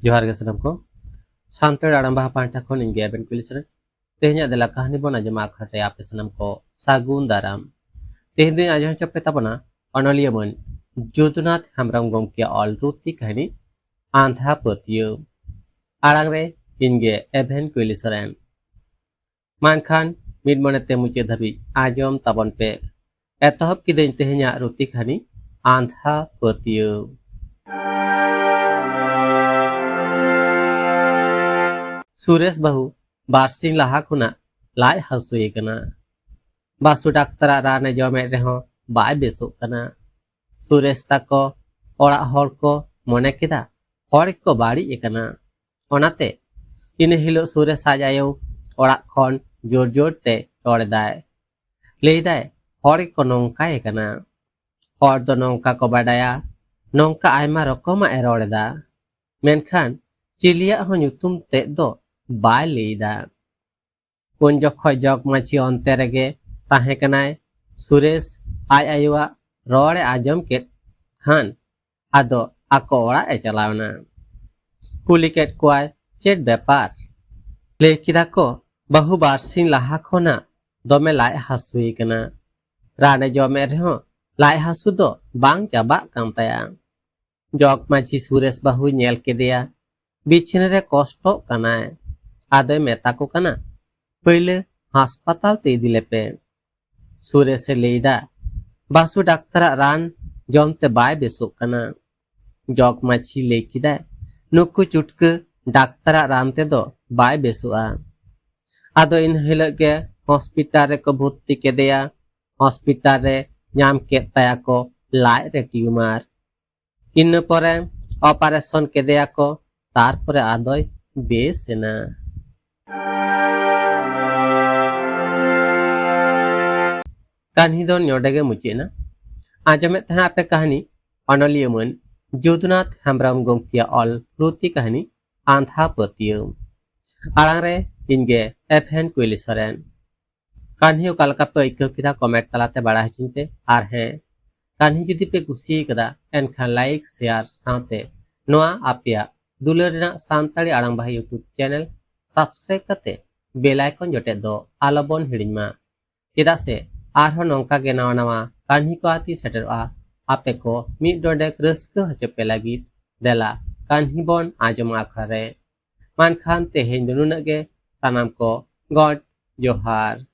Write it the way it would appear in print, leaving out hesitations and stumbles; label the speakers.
Speaker 1: जोहार के सनम को सांतड़ आड़ंबा पांठा खन इंगे एबेन कुली सर तेहnya adalah कहानी बना जमा खटे आपे सनम को सागुन दाराम तेहन दिन आज चपे तबना अनलियमन जोतुनाथ हेम्ब्रम गमके ऑल रुति कहानी आंधा पतियो आड़ांग रे इंगे एबेन कुली सरेन मानखान मिड मनते मुचे धबी आजम तबन पे एतहब की दिन तेहnya रुति कहानी आंधा पतियो सुरेश बहु बारसिंग लाहा खुना लाय हसुए कना बासु डाक्तरा राने जमे रेहो बाय बेसोग कना सुरेश ताको ओड़ा हर को मने केदा हर को बाड़ी एकना ओनाते इन हिलो सुरेश आज आयो ओड़ा खन जोर जोर ते रोड़ दाय लेदाय हर को नोंका एकना हर दो नोंका को बाडाया नोंका आयमा रकमा ए रोड़दा मेनखान चिलिया हो ᱧᱩᱛᱩᱢ ते दो बाय लेदा उन जखय जग माछी अंते रेगे ताहे कनाय सुरेश आय आयुआ रोड़े आजम के खान आदो आको ओड़ा ए चलावना कुली केट कोय चेट बेपार ले किदा को बहु बारसिंग लाहा खोना दोमे लाय हासुई कना राने जमे रेहो लाय हासु दो बांग चाबा कान ताया जग माछी सुरेश बहु नेल केदेया बिछने रे कष्टो कनाय आदय मेता को कना पहले हास्पताल ते दिले पे सुरेश लेदा बासु डाक्तरा रान जमते बाय बेसो कना जग माछी लेकिदा नुकु चुटक डाक्तरा रान ते दो बाय बेसोआ आदो इन हिलग के हॉस्पिटल रे को भर्ती केदेया हॉस्पिटल रे नाम के ताया को लाय रे ट्यूमर इन परे ऑपरेशन केदेया को तार परे आदय बेसना कहानी दो नोडेगे मुचेना आजमे तहा पे कहानी अनलियमन जोधनाथ हेम्ब्रम गमकिया ऑल रुति कहानी आंधा पतियो आड़ांग रे इनगे एफएन कुइली सरेन कहानी ओकालका पे इको किदा कमेंट तलाते बड़ा हचिनते आर है कहानी जुदी पे कुसी कदा एनखान लाइक शेयर साथे नोआ आपिया दुलर रेना सांताड़ी आड़ांग बाहा यूट्यूब चैनल सब्सक्राइब करते बेल आइकन जटे दो आलोबन हिड़िमा चेदा से आरहो नौका के नवा नवा कहानी को आती सेटरआ आपे को मिड डोडेक रस्क हचपे लगी देला कहानी बन आजम आखरा रे मानखान तेहेन दुनुना के सानाम को गॉड जोहार।